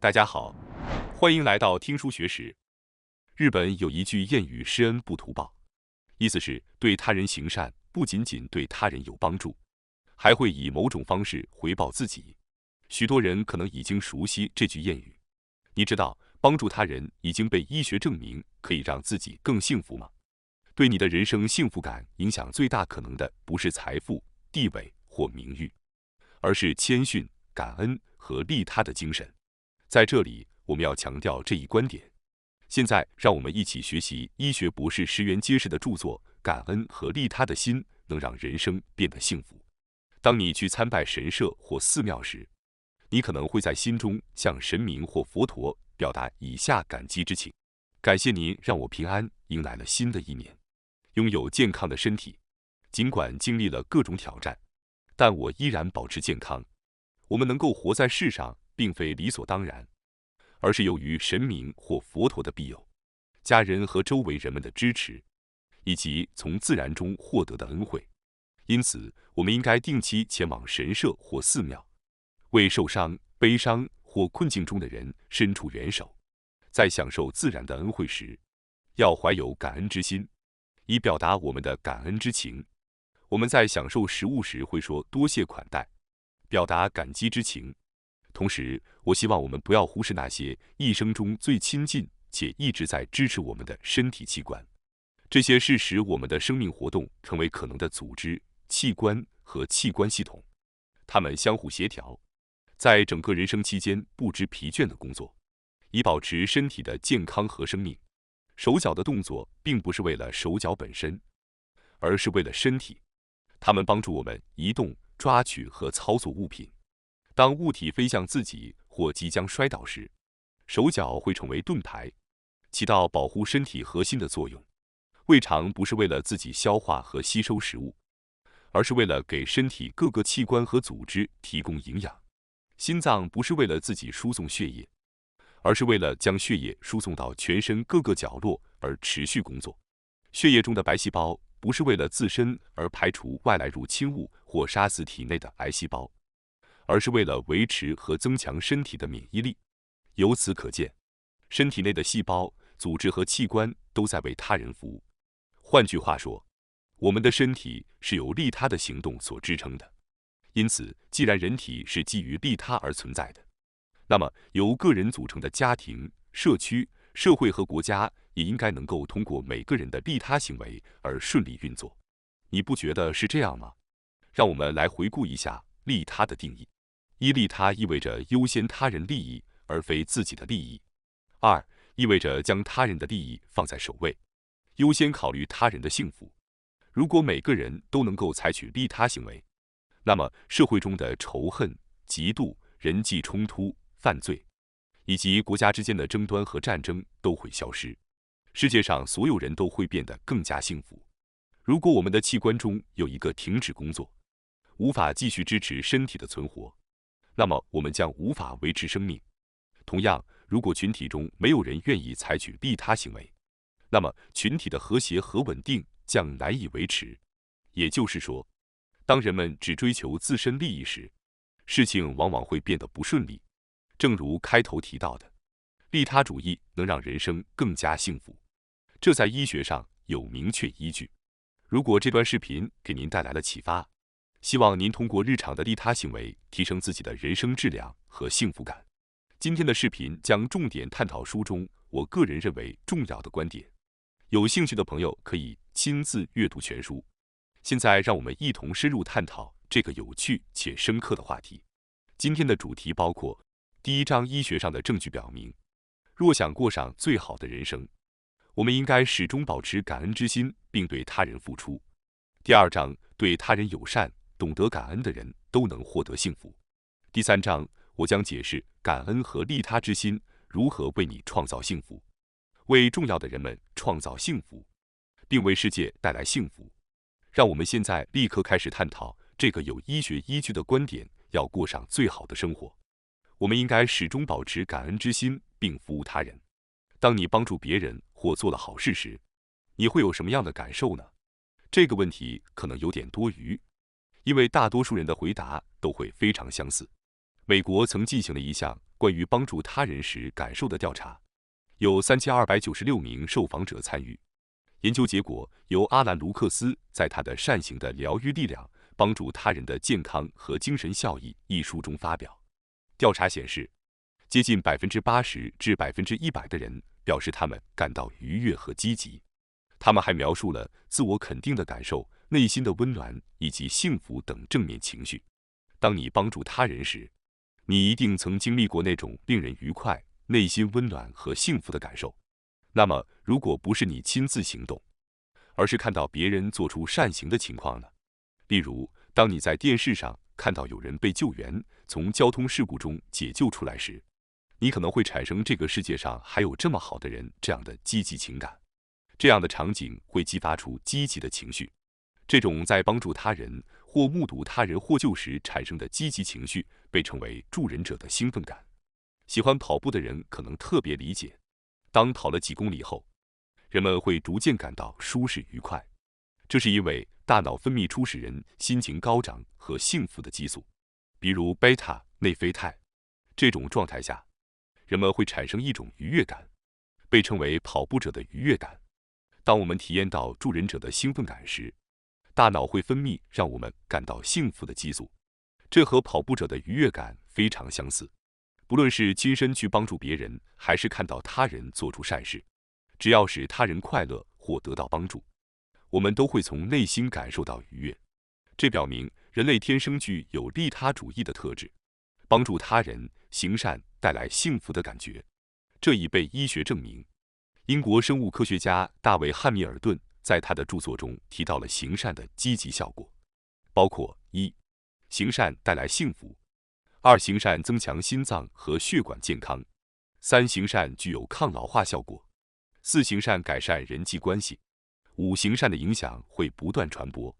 大家好，欢迎来到听书学史。日本有一句谚语：“施恩不图报”，意思是对他人行善，不仅仅对他人有帮助，还会以某种方式回报自己。许多人可能已经熟悉这句谚语。你知道，帮助他人已经被医学证明可以让自己更幸福吗？对你的人生幸福感影响最大可能的，不是财富、地位或名誉，而是谦逊、感恩和利他的精神。在这里，我们要强调这一观点。现在，让我们一起学习医学博士石原揭示的著作《感恩和利他的心能让人生变得幸福》。当你去参拜神社或寺庙时，你可能会在心中向神明或佛陀表达以下感激之情：感谢您让我平安迎来了新的一年，拥有健康的身体，尽管经历了各种挑战，但我依然保持健康。我们能够活在世上，并非理所当然，而是由于神明或佛陀的庇佑、家人和周围人们的支持，以及从自然中获得的恩惠。因此，我们应该定期前往神社或寺庙，为受伤、悲伤或困境中的人伸出援手。在享受自然的恩惠时，要怀有感恩之心，以表达我们的感恩之情。我们在享受食物时会说多谢款待，表达感激之情。同时，我希望我们不要忽视那些一生中最亲近且一直在支持我们的身体器官。这些是使我们的生命活动成为可能的组织、器官和器官系统。它们相互协调，在整个人生期间不知疲倦地工作，以保持身体的健康和生命。手脚的动作并不是为了手脚本身，而是为了身体。它们帮助我们移动、抓取和操作物品。当物体飞向自己或即将摔倒时，手脚会成为盾牌，起到保护身体核心的作用。胃肠不是为了自己消化和吸收食物，而是为了给身体各个器官和组织提供营养。心脏不是为了自己输送血液，而是为了将血液输送到全身各个角落而持续工作。血液中的白细胞不是为了自身而排除外来入侵物或杀死体内的癌细胞，而是为了维持和增强身体的免疫力。由此可见，身体内的细胞、组织和器官都在为他人服务。换句话说，我们的身体是由利他的行动所支撑的。因此，既然人体是基于利他而存在的，那么由个人组成的家庭、社区、社会和国家也应该能够通过每个人的利他行为而顺利运作。你不觉得是这样吗？让我们来回顾一下利他的定义。一、利他意味着优先他人利益而非自己的利益。二、意味着将他人的利益放在首位，优先考虑他人的幸福。如果每个人都能够采取利他行为，那么社会中的仇恨、嫉妒、人际冲突、犯罪，以及国家之间的争端和战争都会消失。世界上所有人都会变得更加幸福。如果我们的器官中有一个停止工作，无法继续支持身体的存活，那么我们将无法维持生命。同样，如果群体中没有人愿意采取利他行为，那么群体的和谐和稳定将难以维持。也就是说，当人们只追求自身利益时，事情往往会变得不顺利。正如开头提到的，利他主义能让人生更加幸福，这在医学上有明确依据。如果这段视频给您带来了启发，希望您通过日常的利他行为提升自己的人生质量和幸福感。今天的视频将重点探讨书中我个人认为重要的观点，有兴趣的朋友可以亲自阅读全书。现在让我们一同深入探讨这个有趣且深刻的话题。今天的主题包括：第一章，医学上的证据表明，若想过上最好的人生，我们应该始终保持感恩之心，并对他人付出。第二章，对他人友善、懂得感恩的人都能获得幸福。第三章，我将解释感恩和利他之心如何为你创造幸福，为重要的人们创造幸福，并为世界带来幸福。让我们现在立刻开始探讨这个有医学依据的观点：要过上最好的生活，我们应该始终保持感恩之心，并服务他人。当你帮助别人或做了好事时，你会有什么样的感受呢？这个问题可能有点多余，因为大多数人的回答都会非常相似。美国曾进行了一项关于帮助他人时感受的调查，有3296名受访者参与。研究结果由阿兰·卢克斯在他的《善行的疗愈力量：帮助他人的健康和精神效益》一书中发表。调查显示，接近80%至100%的人表示他们感到愉悦和积极。他们还描述了自我肯定的感受、内心的温暖以及幸福等正面情绪。当你帮助他人时，你一定曾经历过那种令人愉快、内心温暖和幸福的感受。那么，如果不是你亲自行动，而是看到别人做出善行的情况呢？例如，当你在电视上看到有人被救援、从交通事故中解救出来时，你可能会产生这个世界上还有这么好的人这样的积极情感。这样的场景会激发出积极的情绪。这种在帮助他人或目睹他人获救时产生的积极情绪被称为助人者的兴奋感。喜欢跑步的人可能特别理解，当跑了几公里后，人们会逐渐感到舒适愉快。这是因为大脑分泌出使人心情高涨和幸福的激素，比如贝塔内啡肽。这种状态下，人们会产生一种愉悦感，被称为跑步者的愉悦感。当我们体验到助人者的兴奋感时，大脑会分泌让我们感到幸福的激素，这和跑步者的愉悦感非常相似。不论是亲身去帮助别人，还是看到他人做出善事，只要使他人快乐或得到帮助，我们都会从内心感受到愉悦。这表明人类天生具有利他主义的特质，帮助他人、行善带来幸福的感觉。这已被医学证明。英国生物科学家大卫·汉密尔顿在他的著作中提到了行善的积极效果，包括1. 行善带来幸福；2. 行善增强心脏和血管健康；3. 行善具有抗老化效果；4. 行善改善人际关系；5. 行善的影响会不断传播。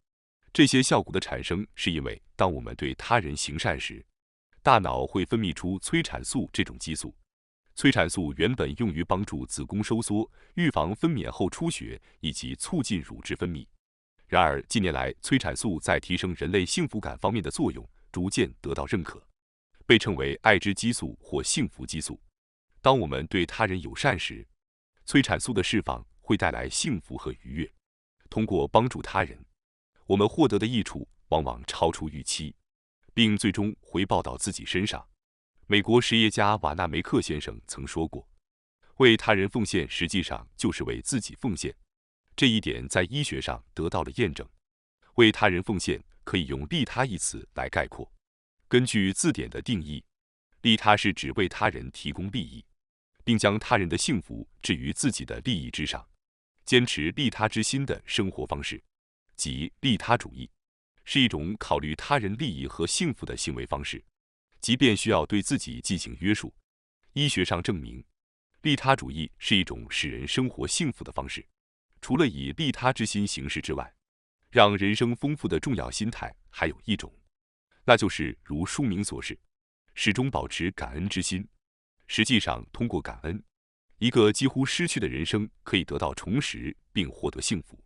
这些效果的产生是因为当我们对他人行善时，大脑会分泌出催产素这种激素。催产素原本用于帮助子宫收缩、预防分娩后出血以及促进乳汁分泌。然而，近年来，催产素在提升人类幸福感方面的作用逐渐得到认可，被称为爱之激素或幸福激素。当我们对他人友善时，催产素的释放会带来幸福和愉悦。通过帮助他人，我们获得的益处往往超出预期，并最终回报到自己身上。美国实业家瓦纳梅克先生曾说过，为他人奉献实际上就是为自己奉献。这一点在医学上得到了验证。为他人奉献可以用利他一词来概括。根据字典的定义，利他是指为他人提供利益，并将他人的幸福置于自己的利益之上，坚持利他之心的生活方式，即利他主义，是一种考虑他人利益和幸福的行为方式。即便需要对自己进行约束，医学上证明，利他主义是一种使人生活幸福的方式。除了以利他之心行事之外，让人生丰富的重要心态还有一种，那就是如书名所示，始终保持感恩之心。实际上，通过感恩，一个几乎失去的人生可以得到重拾并获得幸福。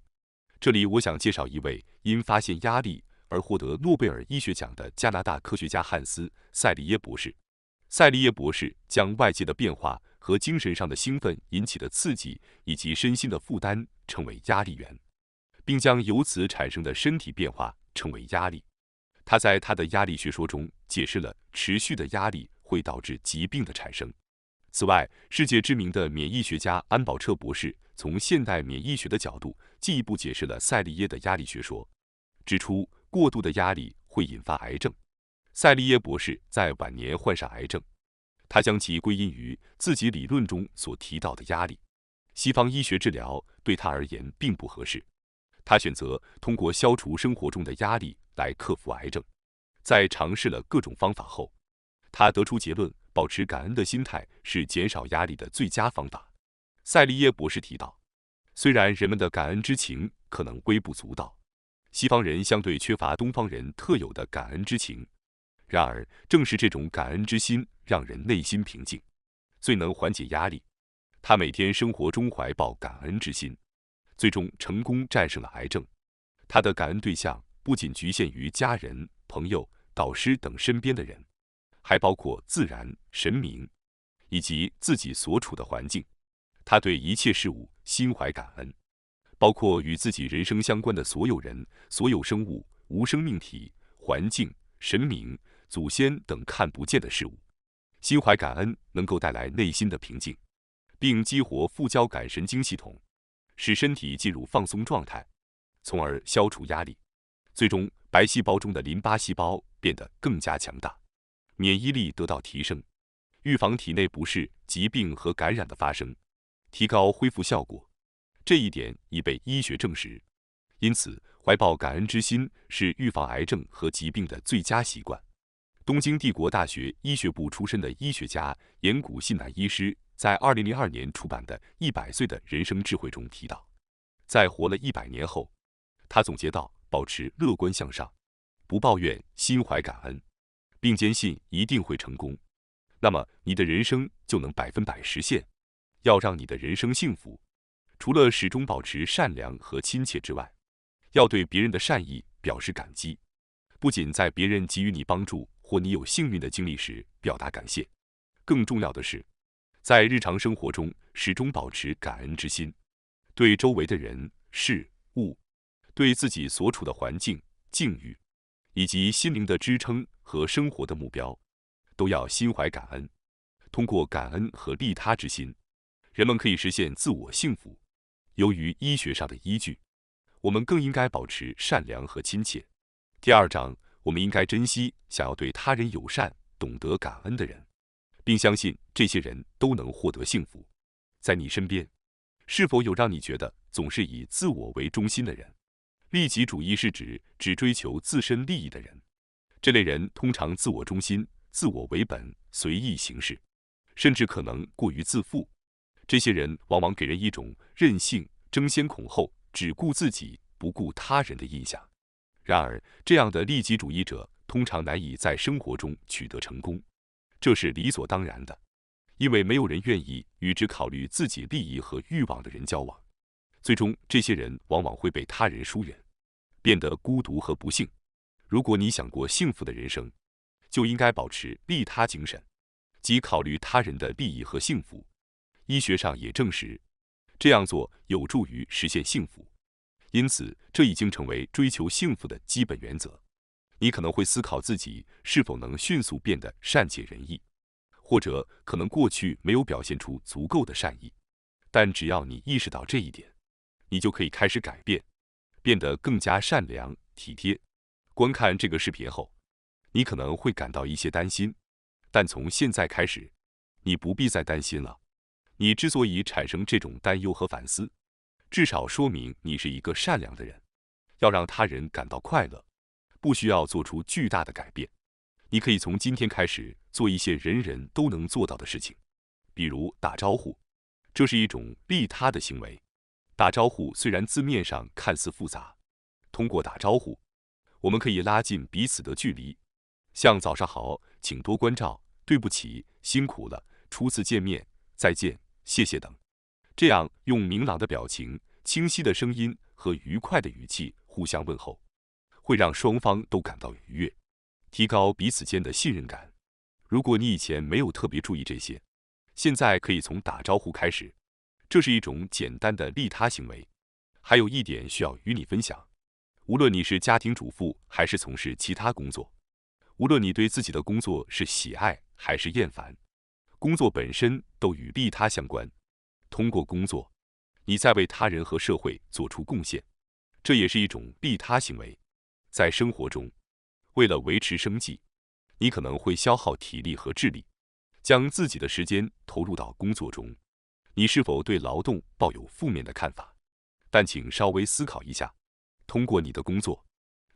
这里我想介绍一位因发现压力而获得诺贝尔医学奖的加拿大科学家汉斯·塞利耶博士。塞利耶博士将外界的变化和精神上的兴奋引起的刺激以及身心的负担称为压力源，并将由此产生的身体变化称为压力。他在他的压力学说中解释了持续的压力会导致疾病的产生。此外，世界知名的免疫学家安保彻博士从现代免疫学的角度进一步解释了塞利耶的压力学说，指出过度的压力会引发癌症。塞利耶博士在晚年患上癌症，他将其归因于自己理论中所提到的压力。西方医学治疗对他而言并不合适，他选择通过消除生活中的压力来克服癌症。在尝试了各种方法后，他得出结论：保持感恩的心态是减少压力的最佳方法。塞利耶博士提到，虽然人们的感恩之情可能微不足道，西方人相对缺乏东方人特有的感恩之情，然而正是这种感恩之心让人内心平静，最能缓解压力。他每天生活中怀抱感恩之心，最终成功战胜了癌症。他的感恩对象不仅局限于家人、朋友、导师等身边的人，还包括自然、神明以及自己所处的环境。他对一切事物心怀感恩，包括与自己人生相关的所有人、所有生物、无生命体、环境、神明、祖先等看不见的事物。心怀感恩能够带来内心的平静，并激活副交感神经系统，使身体进入放松状态，从而消除压力。最终，白细胞中的淋巴细胞变得更加强大，免疫力得到提升，预防体内不适、疾病和感染的发生，提高恢复效果。这一点已被医学证实。因此，怀抱感恩之心是预防癌症和疾病的最佳习惯。东京帝国大学医学部出身的医学家岩谷信乃医师在2002年出版的《100岁的人生智慧》中提到，在活了100年后，他总结道：保持乐观向上，不抱怨，心怀感恩，并坚信一定会成功，那么你的人生就能100%实现。要让你的人生幸福，除了始终保持善良和亲切之外，要对别人的善意表示感激，不仅在别人给予你帮助或你有幸运的经历时表达感谢，更重要的是，在日常生活中始终保持感恩之心，对周围的人、事物，对自己所处的环境、境遇，以及心灵的支撑和生活的目标，都要心怀感恩。通过感恩和利他之心，人们可以实现自我幸福。由于医学上的依据，我们更应该保持善良和亲切。第2章，我们应该珍惜想要对他人友善、懂得感恩的人，并相信这些人都能获得幸福。在你身边，是否有让你觉得总是以自我为中心的人？利己主义是指只追求自身利益的人。这类人通常自我中心、自我为本、随意行事，甚至可能过于自负。这些人往往给人一种任性、争先恐后、只顾自己不顾他人的印象。然而，这样的利己主义者通常难以在生活中取得成功，这是理所当然的，因为没有人愿意与只考虑自己利益和欲望的人交往。最终，这些人往往会被他人疏远，变得孤独和不幸。如果你想过幸福的人生，就应该保持利他精神，即考虑他人的利益和幸福。医学上也证实，这样做有助于实现幸福。因此，这已经成为追求幸福的基本原则。你可能会思考自己是否能迅速变得善解人意，或者可能过去没有表现出足够的善意。但只要你意识到这一点，你就可以开始改变，变得更加善良、体贴。观看这个视频后，你可能会感到一些担心，但从现在开始，你不必再担心了。你之所以产生这种担忧和反思，至少说明你是一个善良的人。要让他人感到快乐，不需要做出巨大的改变。你可以从今天开始做一些人人都能做到的事情，比如打招呼，这是一种利他的行为。打招呼虽然字面上看似复杂，通过打招呼，我们可以拉近彼此的距离，像早上好、请多关照、对不起、辛苦了、初次见面、再见、谢谢等。这样用明朗的表情、清晰的声音和愉快的语气互相问候，会让双方都感到愉悦，提高彼此间的信任感。如果你以前没有特别注意这些，现在可以从打招呼开始，这是一种简单的利他行为。还有一点需要与你分享，无论你是家庭主妇还是从事其他工作，无论你对自己的工作是喜爱还是厌烦，工作本身都与利他相关。通过工作，你在为他人和社会做出贡献，这也是一种利他行为。在生活中，为了维持生计，你可能会消耗体力和智力，将自己的时间投入到工作中。你是否对劳动抱有负面的看法？但请稍微思考一下，通过你的工作，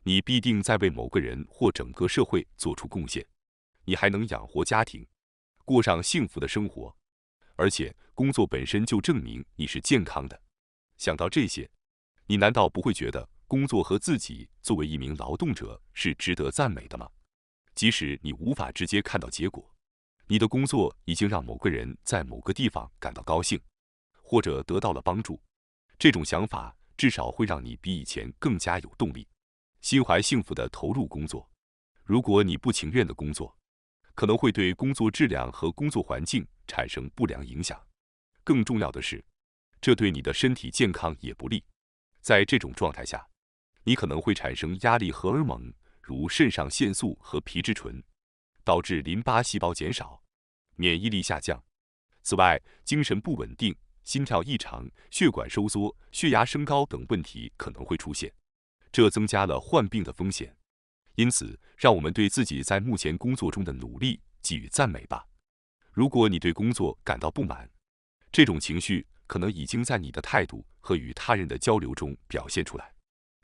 你必定在为某个人或整个社会做出贡献，你还能养活家庭，过上幸福的生活。而且工作本身就证明你是健康的。想到这些，你难道不会觉得工作和自己作为一名劳动者是值得赞美的吗？即使你无法直接看到结果，你的工作已经让某个人在某个地方感到高兴，或者得到了帮助，这种想法至少会让你比以前更加有动力，心怀幸福地投入工作。如果你不情愿的工作，可能会对工作质量和工作环境产生不良影响。更重要的是，这对你的身体健康也不利。在这种状态下，你可能会产生压力荷尔蒙，如肾上腺素和皮质醇，导致淋巴细胞减少，免疫力下降。此外，精神不稳定、心跳异常、血管收缩、血压升高等问题可能会出现，这增加了患病的风险。因此，让我们对自己在目前工作中的努力给予赞美吧。如果你对工作感到不满，这种情绪可能已经在你的态度和与他人的交流中表现出来。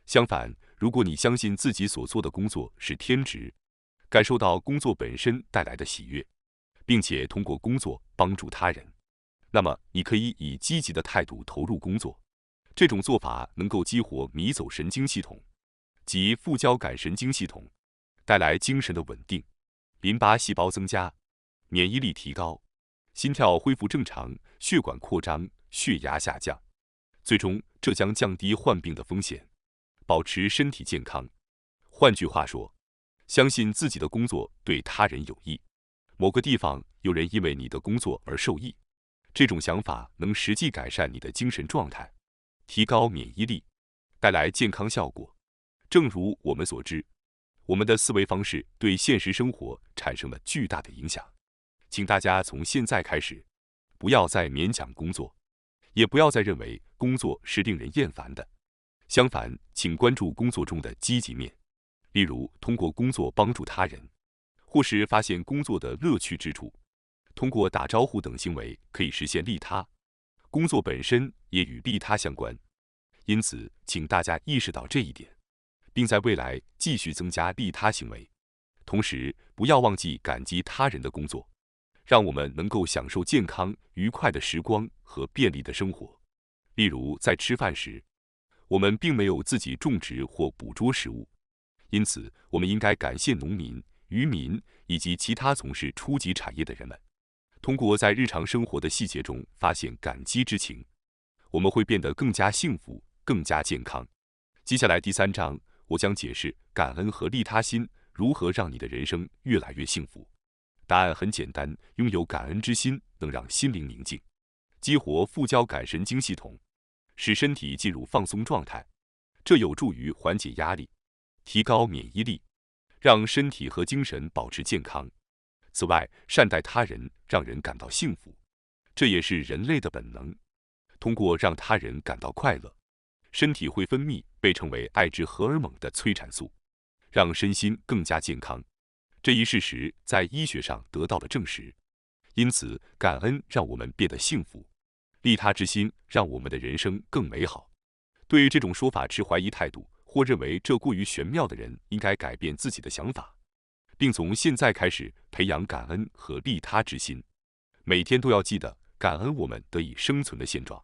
相反，如果你相信自己所做的工作是天职，感受到工作本身带来的喜悦，并且通过工作帮助他人，那么你可以以积极的态度投入工作。这种做法能够激活迷走神经系统及副交感神经系统，带来精神的稳定，淋巴细胞增加，免疫力提高，心跳恢复正常，血管扩张，血压下降。最终，这将降低患病的风险，保持身体健康。换句话说，相信自己的工作对他人有益，某个地方有人因为你的工作而受益，这种想法能实际改善你的精神状态，提高免疫力，带来健康效果。正如我们所知，我们的思维方式对现实生活产生了巨大的影响。请大家从现在开始，不要再勉强工作，也不要再认为工作是令人厌烦的。相反，请关注工作中的积极面，例如通过工作帮助他人，或是发现工作的乐趣之处。通过打招呼等行为可以实现利他，工作本身也与利他相关。因此，请大家意识到这一点，并在未来继续增加利他行为。同时，不要忘记感激他人的工作，让我们能够享受健康、愉快的时光和便利的生活。例如，在吃饭时，我们并没有自己种植或捕捉食物，因此我们应该感谢农民、渔民以及其他从事初级产业的人们。通过在日常生活的细节中发现感激之情，我们会变得更加幸福、更加健康。接下来第3章，我将解释感恩和利他心如何让你的人生越来越幸福。答案很简单，拥有感恩之心能让心灵宁静，激活副交感神经系统，使身体进入放松状态，这有助于缓解压力，提高免疫力，让身体和精神保持健康。此外，善待他人让人感到幸福，这也是人类的本能。通过让他人感到快乐，身体会分泌被称为爱之荷尔蒙的催产素，让身心更加健康。这一事实在医学上得到了证实。因此，感恩让我们变得幸福，利他之心让我们的人生更美好。对这种说法持怀疑态度，或认为这过于玄妙的人，应该改变自己的想法，并从现在开始培养感恩和利他之心。每天都要记得感恩我们得以生存的现状，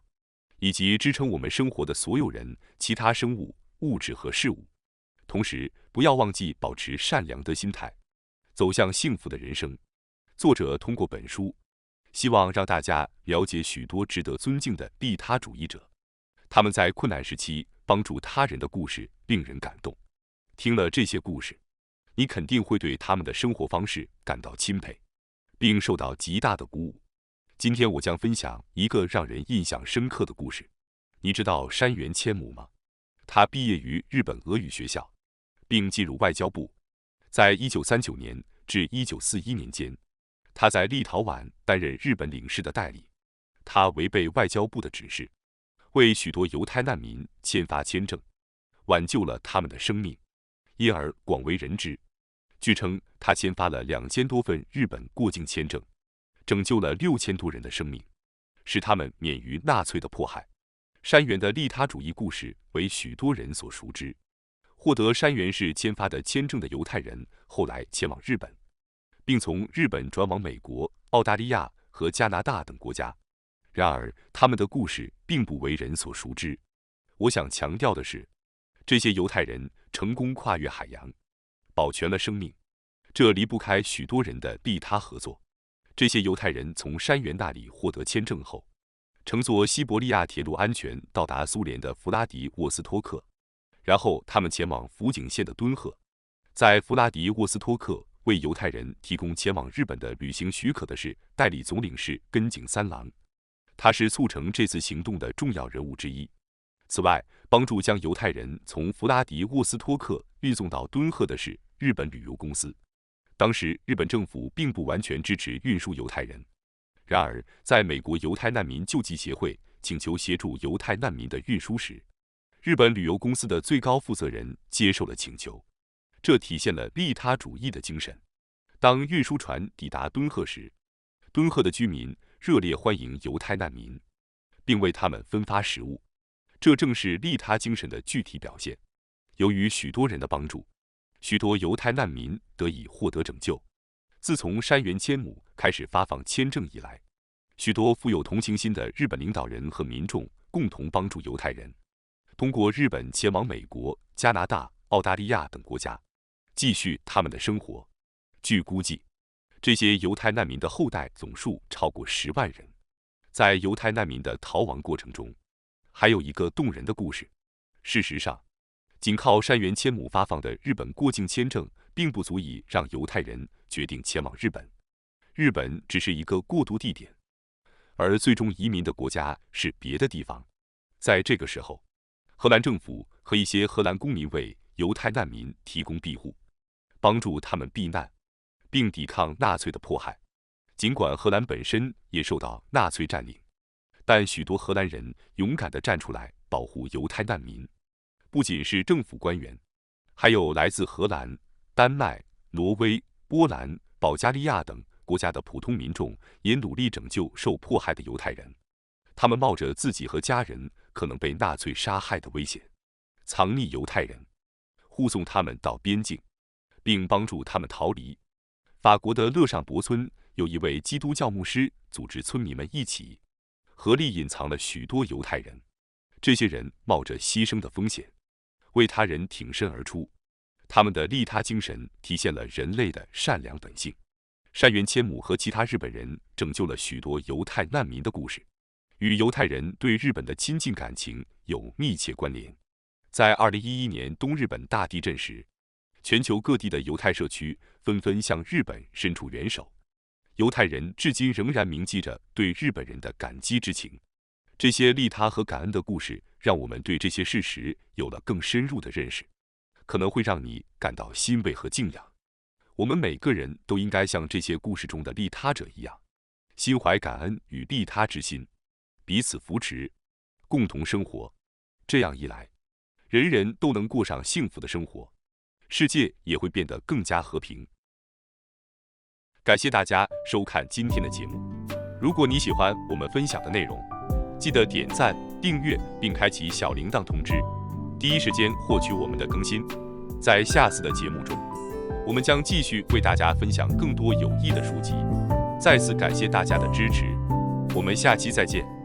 以及支撑我们生活的所有人、其他生物、物质和事物。同时，不要忘记保持善良的心态，走向幸福的人生。作者通过本书，希望让大家了解许多值得尊敬的利他主义者，他们在困难时期帮助他人的故事令人感动。听了这些故事，你肯定会对他们的生活方式感到钦佩，并受到极大的鼓舞。今天我将分享一个让人印象深刻的故事。你知道山原千亩吗？他毕业于日本俄语学校，并进入外交部。在1939年至1941年间，他在立陶宛担任日本领事的代理。他违背外交部的指示，为许多犹太难民签发签证，挽救了他们的生命，因而广为人知。据称，他签发了2000多份日本过境签证，拯救了6000多人的生命，使他们免于纳粹的迫害。山原的利他主义故事为许多人所熟知。获得山原氏签发的签证的犹太人后来前往日本，并从日本转往美国、澳大利亚和加拿大等国家。然而，他们的故事并不为人所熟知。我想强调的是，这些犹太人成功跨越海洋，保全了生命，这离不开许多人的利他合作。这些犹太人从山原那里获得签证后，乘坐西伯利亚铁路安全到达苏联的弗拉迪沃斯托克，然后他们前往福井县的敦贺，在弗拉迪沃斯托克为犹太人提供前往日本的旅行许可的是代理总领事根井三郎，他是促成这次行动的重要人物之一。此外，帮助将犹太人从弗拉迪沃斯托克运送到敦贺的是日本旅游公司。当时，日本政府并不完全支持运输犹太人。然而，在美国犹太难民救济协会请求协助犹太难民的运输时，日本旅游公司的最高负责人接受了请求，这体现了利他主义的精神。当运输船抵达敦贺时，敦贺的居民热烈欢迎犹太难民，并为他们分发食物，这正是利他精神的具体表现。由于许多人的帮助，许多犹太难民得以获得拯救。自从山原千亩开始发放签证以来，许多富有同情心的日本领导人和民众共同帮助犹太人，通过日本前往美国、加拿大、澳大利亚等国家，继续他们的生活。据估计，这些犹太难民的后代总数超过10万人。在犹太难民的逃亡过程中，还有一个动人的故事。事实上，仅靠山原千亩发放的日本过境签证，并不足以让犹太人决定前往日本。日本只是一个过渡地点，而最终移民的国家是别的地方。在这个时候，荷兰政府和一些荷兰公民为犹太难民提供庇护，帮助他们避难，并抵抗纳粹的迫害。尽管荷兰本身也受到纳粹占领，但许多荷兰人勇敢地站出来保护犹太难民。不仅是政府官员，还有来自荷兰、丹麦、挪威、波兰、保加利亚等国家的普通民众也努力拯救受迫害的犹太人。他们冒着自己和家人可能被纳粹杀害的危险，藏匿犹太人，护送他们到边境，并帮助他们逃离。法国的勒尚博村有一位基督教牧师组织村民们一起，合力隐藏了许多犹太人。这些人冒着牺牲的风险，为他人挺身而出，他们的利他精神体现了人类的善良本性。山原千亩和其他日本人拯救了许多犹太难民的故事，与犹太人对日本的亲近感情有密切关联。在2011年东日本大地震时，全球各地的犹太社区纷纷向日本伸出援手，犹太人至今仍然铭记着对日本人的感激之情。这些利他和感恩的故事，让我们对这些事实有了更深入的认识，可能会让你感到欣慰和敬仰。我们每个人都应该像这些故事中的利他者一样，心怀感恩与利他之心，彼此扶持，共同生活。这样一来，人人都能过上幸福的生活，世界也会变得更加和平。感谢大家收看今天的节目。如果你喜欢我们分享的内容，记得点赞、订阅并开启小铃铛通知，第一时间获取我们的更新。在下次的节目中，我们将继续为大家分享更多有益的书籍。再次感谢大家的支持，我们下期再见。